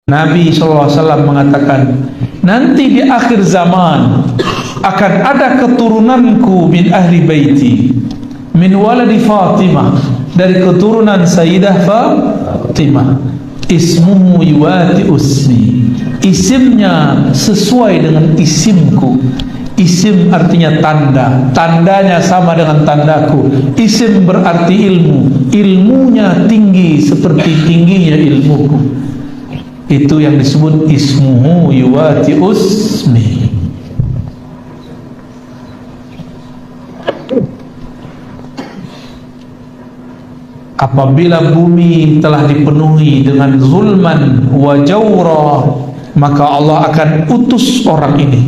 Nabi SAW mengatakan, nanti di akhir zaman akan ada keturunanku min ahli baiti, min waladi Fatimah, dari keturunan Sayyidah Fatimah, ismuhu yuwati usmi, isimnya sesuai dengan isimku. Isim artinya tanda, tandanya sama dengan tandaku. Isim berarti ilmu, ilmunya tinggi seperti tingginya ilmuku. Itu yang disebut ismuhu yuwati usmi. Apabila bumi telah dipenuhi dengan zulman wa jawra, maka Allah akan utus orang ini.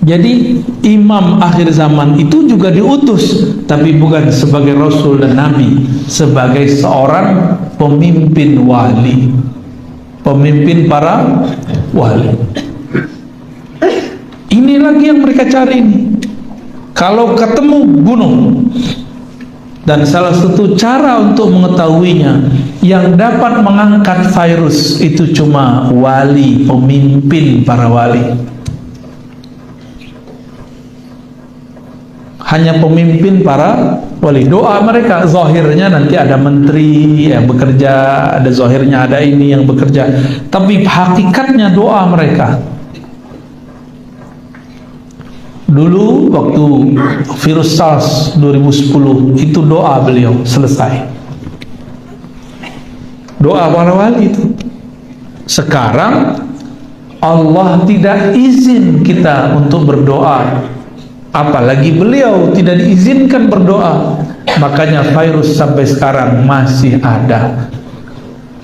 Jadi imam akhir zaman itu juga diutus, tapi bukan sebagai rasul dan nabi, sebagai seorang pemimpin wali, pemimpin para wali. Ini lagi yang mereka cari ini. Kalau ketemu gunung, dan salah satu cara untuk mengetahuinya, yang dapat mengangkat virus itu cuma wali, pemimpin para wali. Hanya pemimpin para wali. Doa mereka zahirnya nanti ada menteri yang bekerja, ada zahirnya ada ini yang bekerja, tapi hakikatnya doa mereka. Dulu waktu virus SARS 2010 itu doa beliau selesai. Doa para wali itu. Sekarang Allah tidak izin kita untuk berdoa, apalagi beliau tidak diizinkan berdoa. Makanya virus sampai sekarang masih ada.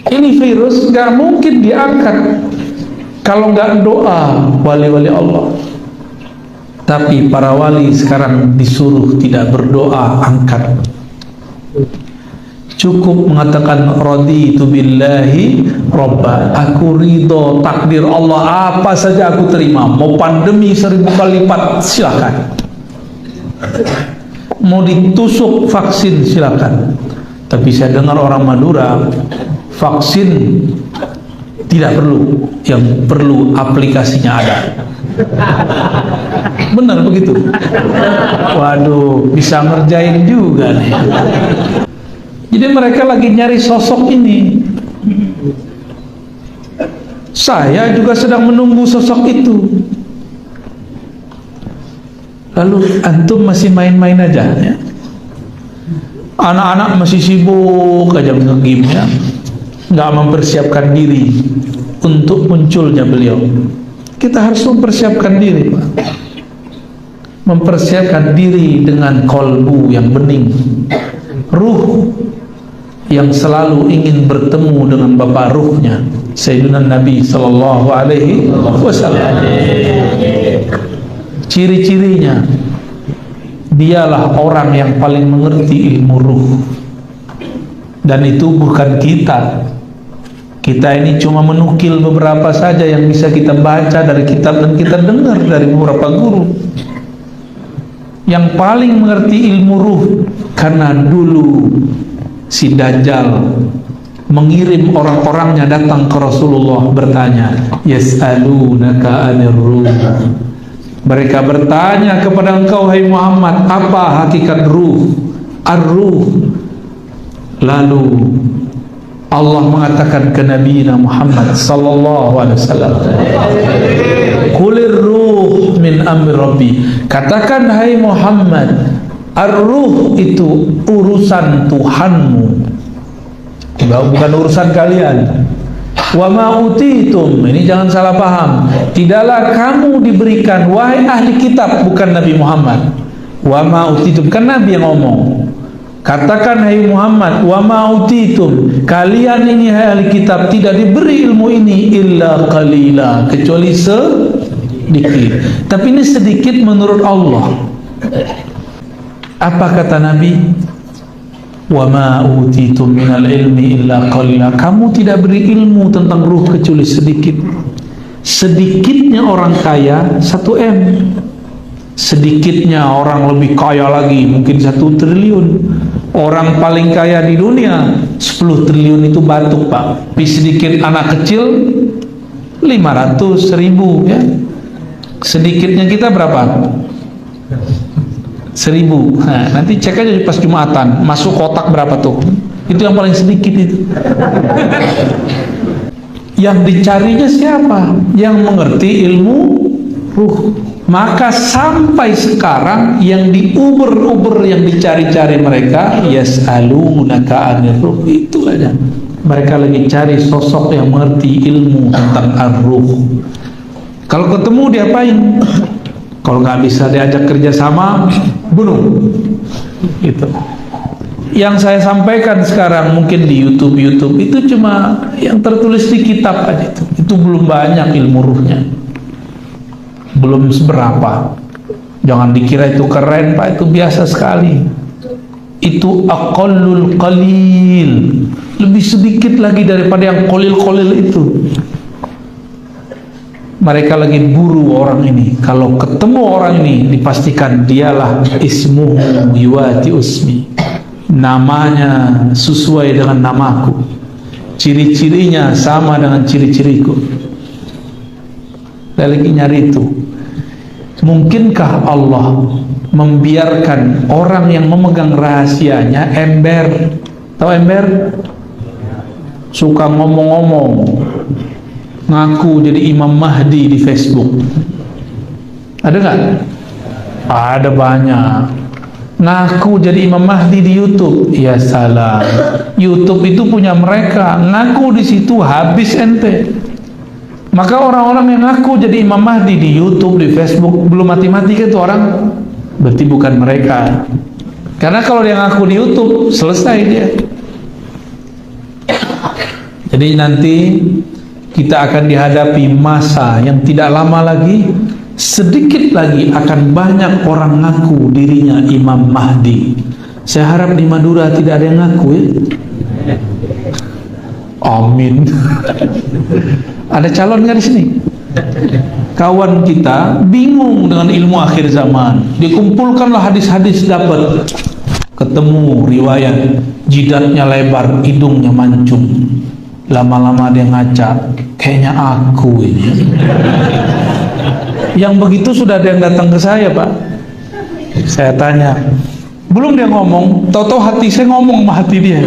Ini virus gak mungkin diangkat kalau gak doa wali-wali Allah. Tapi para wali sekarang disuruh tidak berdoa, angkat. Cukup mengatakan raditu billahi robba, aku ridho takdir Allah, apa saja aku terima. Mau pandemi 1000 kali lipat silakan, mau ditusuk vaksin silakan. Tapi saya dengar orang Madura vaksin tidak perlu, yang perlu aplikasinya ada. Benar begitu? Waduh, bisa ngerjain juga nih. Jadi mereka lagi nyari sosok ini. Saya juga sedang menunggu sosok itu. Lalu antum masih main-main aja ya? Anak-anak masih sibuk aja nge-game ya, nggak mempersiapkan diri untuk munculnya beliau. Kita harus mempersiapkan diri, Pak. Mempersiapkan diri dengan kolbu yang bening, ruh yang selalu ingin bertemu dengan Bapak ruhnya, Sayyidina Nabi Sallallahu Alaihi Wasallam. Ciri-cirinya, dialah orang yang paling mengerti ilmu ruh. Dan itu bukan kita. Kita ini cuma menukil beberapa saja yang bisa kita baca dari kitab dan kita dengar dari beberapa guru. Yang paling mengerti ilmu ruh, karena dulu si Dajjal mengirim orang-orangnya datang ke Rasulullah bertanya, yas'alunaka 'anir ruh. Mereka bertanya kepada engkau, hai Muhammad, apa hakikat ruh? Ar-ruh. Lalu Allah mengatakan ke Nabi Muhammad sallallahu alaihi wasallam, Qulir ruh min amri Rabbi. Katakan hai Muhammad, ar-ruh itu urusan Tuhanmu, bukan urusan kalian. Wa ma utitum, ini jangan salah paham, tidaklah kamu diberikan wahai ahli kitab, bukan Nabi Muhammad. Wa ma utitum, kan Nabi yang ngomong. Katakan hai Muhammad, wa ma utitum, kalian ini hai ahli kitab tidak diberi ilmu ini illa qalila, kecuali sedikit. Tapi ini sedikit menurut Allah. Apa kata Nabi? Wa ma utitum minal ilmi illa qalila, kamu tidak beri ilmu tentang ruh kecuali sedikit. Sedikitnya orang kaya 1M, sedikitnya orang lebih kaya lagi mungkin 1 triliun. Orang paling kaya di dunia 10 triliun itu batuk, Pak. Tapi sedikit anak kecil 500.000 ya. Sedikitnya kita berapa? 1.000. Nah, nanti cek aja pas Jumatan, masuk kotak berapa tuh? Itu yang paling sedikit itu. Yang dicarinya siapa? Yang mengerti ilmu ruh. Maka sampai sekarang yang diuber-uber, yang dicari-cari mereka, yas'alunaka 'anir ruh, itu aja. Mereka lagi cari sosok yang mengerti ilmu tentang ar-ruh. Kalau ketemu diapain? Kalau nggak bisa diajak kerjasama, bunuh. Itu. Yang saya sampaikan sekarang mungkin di YouTube itu cuma yang tertulis di kitab aja itu. Itu belum banyak ilmu ruhnya. Belum seberapa. Jangan dikira itu keren, Pak, itu biasa sekali. Itu aqallul qalil, lebih sedikit lagi daripada yang qalil-qalil itu. Mereka lagi buru orang ini. Kalau ketemu orang ini, dipastikan dialah ismuhu yuwati usmi, namanya sesuai dengan namaku, ciri-cirinya sama dengan ciri-ciriku. Lagi nyari itu. Mungkinkah Allah membiarkan orang yang memegang rahasianya ember? Tahu ember? Suka ngomong-ngomong, ngaku jadi Imam Mahdi di Facebook. Ada nggak? Ada banyak. Ngaku jadi Imam Mahdi di YouTube. Ya salah. YouTube itu punya mereka. Ngaku di situ habis ente. Maka orang-orang yang ngaku jadi Imam Mahdi di YouTube, di Facebook, belum mati-mati kan itu orang, berarti bukan mereka. Karena kalau dia ngaku di YouTube, selesai dia. Jadi nanti kita akan dihadapi masa yang tidak lama lagi, sedikit lagi akan banyak orang ngaku dirinya Imam Mahdi. Saya harap di Madura tidak ada yang ngaku ya. Amin. Ada calon nggak di sini? Kawan kita bingung dengan ilmu akhir zaman. Dikumpulkanlah hadis-hadis, dapat ketemu riwayat jidatnya lebar, hidungnya mancung. Lama-lama dia ngaca, kayaknya aku ini. Yang begitu sudah ada yang datang ke saya, Pak. Saya tanya, belum dia ngomong, tahu-tahu hati saya ngomong sama hati dia.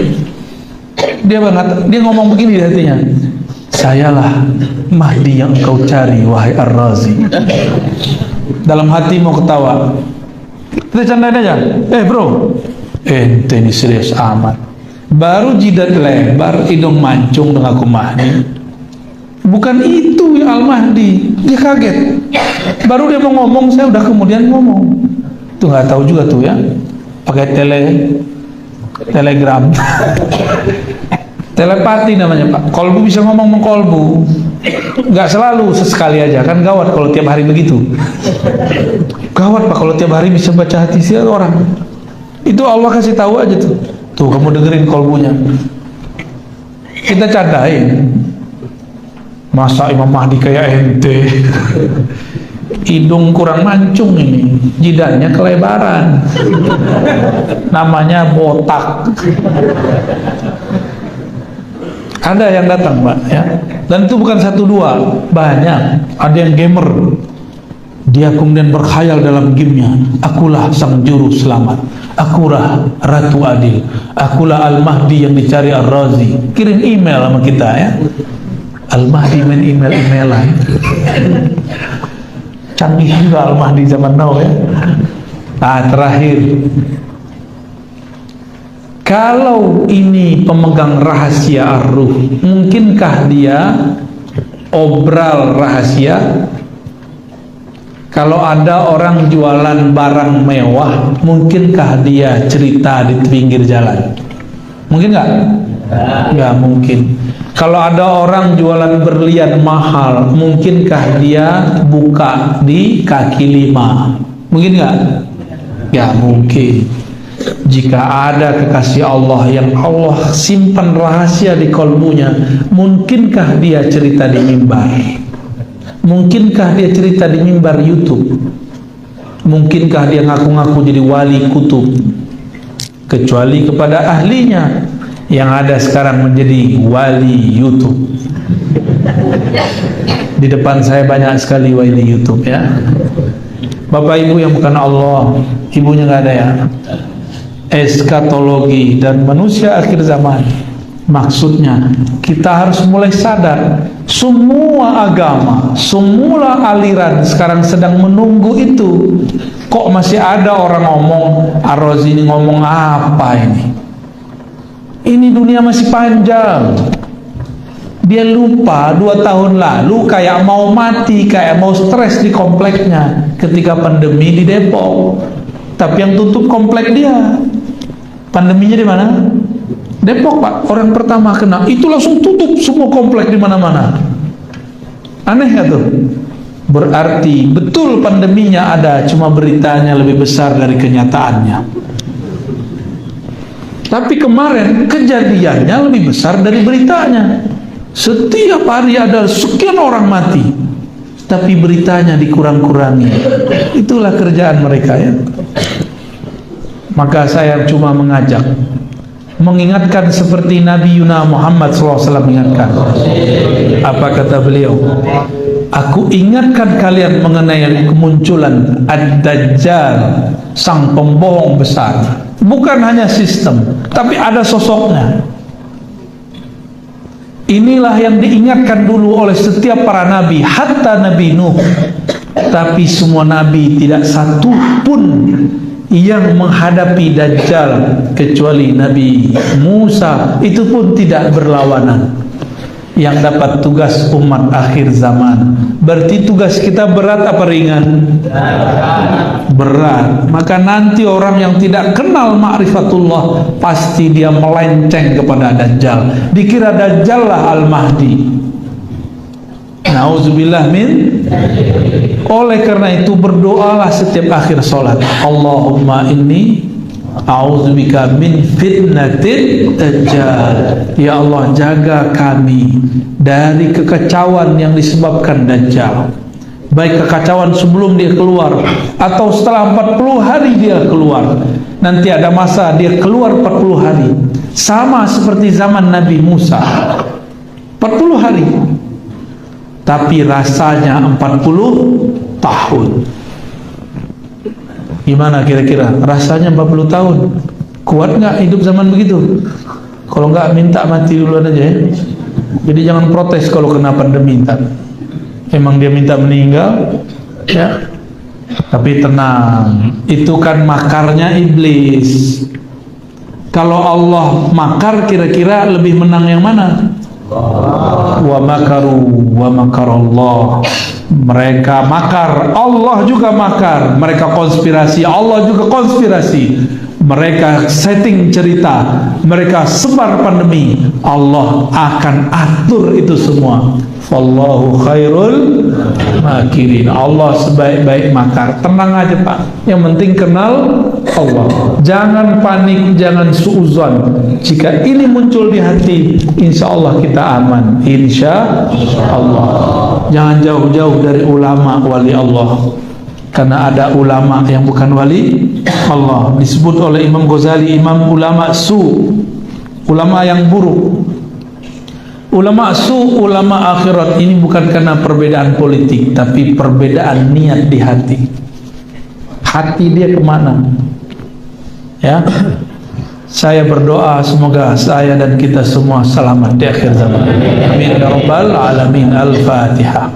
Dia ngomong begini di hatinya, sayalah Mahdi yang engkau cari, wahai Ar-Razi. Dalam hati mau ketawa, kita candain aja. Bro, ente ini serius amat. Baru jidat lebar, hidung mancung dengan aku Mahdi. Bukan itu ya Al-Mahdi. Dia kaget. Baru dia mau ngomong, saya udah kemudian ngomong. Tuh nggak tahu juga tuh ya. Pakai telegram. Telepati namanya, Pak. Kolbu bisa ngomong mengkolbu. Nggak selalu, sesekali aja. Kan gawat kalau tiap hari begitu. Gawat, Pak, kalau tiap hari bisa baca hati si orang. Itu Allah kasih tahu aja tuh. Tuh, kamu dengerin kolbunya. Kita candain. Masa Imam Mahdi kayak ente? Hidung kurang mancung ini, jidatnya kelebaran. Namanya botak. Ada yang datang, Pak, ya. Dan itu bukan satu dua, banyak. Ada yang gamer. Dia kemudian berkhayal dalam gamenya, akulah sang juru selamat, akulah Ratu Adil, akulah Al-Mahdi yang dicari Ar-Razi. Kirim email sama kita ya. Al-Mahdi main email-emailan. Canggih juga Al-Mahdi zaman now ya. Nah, terakhir, kalau ini pemegang rahasia ar-ruh, mungkinkah dia obral rahasia? Kalau ada orang jualan barang mewah, mungkinkah dia cerita di pinggir jalan? Mungkin nggak? Nggak mungkin. Kalau ada orang jualan berlian mahal, mungkinkah dia buka di kaki lima? Mungkin nggak? Nggak mungkin. Jika ada kekasih Allah yang Allah simpan rahasia di kolbunya, mungkinkah dia cerita di mimbar? Mungkinkah dia cerita di mimbar YouTube? Mungkinkah dia ngaku-ngaku jadi wali kutub? kecuali kepada ahlinya, yang ada sekarang menjadi wali YouTube. Di depan saya banyak sekali wali YouTube ya. Bapak ibu yang bukan Allah, ibunya nggak ada ya. Eskatologi dan manusia akhir zaman. Maksudnya kita harus mulai sadar, semua agama, semua aliran sekarang sedang menunggu itu. Kok masih ada orang ngomong, Ar-Razi ini ngomong apa ini? Ini dunia masih panjang. Dia lupa 2 tahun lalu kayak mau mati, kayak mau stres di kompleknya ketika pandemi di Depok. Tapi yang tutup komplek dia. Pandeminya di mana? Depok, Pak. Orang pertama kena, itu langsung tutup semua komplek di mana-mana. Aneh ya tuh. Berarti betul pandeminya ada, cuma beritanya lebih besar dari kenyataannya. Tapi kemarin kejadiannya lebih besar dari beritanya. Setiap hari ada sekian orang mati, tapi beritanya dikurang-kurangi. Itulah kerjaan mereka ya. Maka saya cuma mengajak, mengingatkan seperti Nabi Yuna Muhammad SAW mengingatkan. Apa kata beliau? Aku ingatkan kalian mengenai kemunculan Ad-Dajjal, sang pembohong besar. Bukan hanya sistem, tapi ada sosoknya. Inilah yang diingatkan dulu oleh setiap para nabi, hatta Nabi Nuh. Tapi semua nabi tidak satu pun yang menghadapi Dajjal kecuali Nabi Musa, itu pun tidak berlawanan. Yang dapat tugas umat akhir zaman. Berarti tugas kita berat apa ringan? Berat. Maka nanti orang yang tidak kenal ma'rifatullah pasti dia melenceng kepada Dajjal. Dikira Dajjal lah Al-Mahdi. Nauzubillah min. Oleh karena itu berdoalah setiap akhir salat, Allahumma inni a'udzubika min fitnatil dajjal. Ya Allah, jaga kami dari kekacauan yang disebabkan Dajjal. Baik kekacauan sebelum dia keluar atau setelah 40 hari dia keluar. Nanti ada masa dia keluar 40 hari. Sama seperti zaman Nabi Musa. 40 hari. Tapi rasanya 40 tahun. Gimana kira-kira? Rasanya 40 tahun. Kuat nggak hidup zaman begitu? Kalau nggak minta mati duluan aja ya. Jadi jangan protes kalau kena pandemi ntar. Emang dia minta meninggal ya. Tapi tenang, itu kan makarnya iblis. Kalau Allah makar, kira-kira lebih menang yang mana? Wa makaru wa makarallah. Mereka makar, Allah juga makar. Mereka konspirasi, Allah juga konspirasi. Mereka setting cerita, mereka sebar pandemi, Allah akan atur itu semua. Wallahu khairul makirin. Allah sebaik-baik makar. Tenang aja Pak, yang penting kenal Allah. Jangan panik, jangan suuzon. Jika ini muncul di hati, insya Allah kita aman. Insya Allah. Jangan jauh-jauh dari ulama wali Allah. Karena ada ulama yang bukan wali Allah. Disebut oleh Imam Ghazali, imam ulama su, ulama yang buruk. Ulama su, ulama akhirat. Ini bukan karena perbedaan politik, tapi perbedaan niat di hati. Hati dia kemana? Ya, saya berdoa semoga saya dan kita semua selamat di akhir zaman. Amin ya rabbal alamin. Al-Fatihah.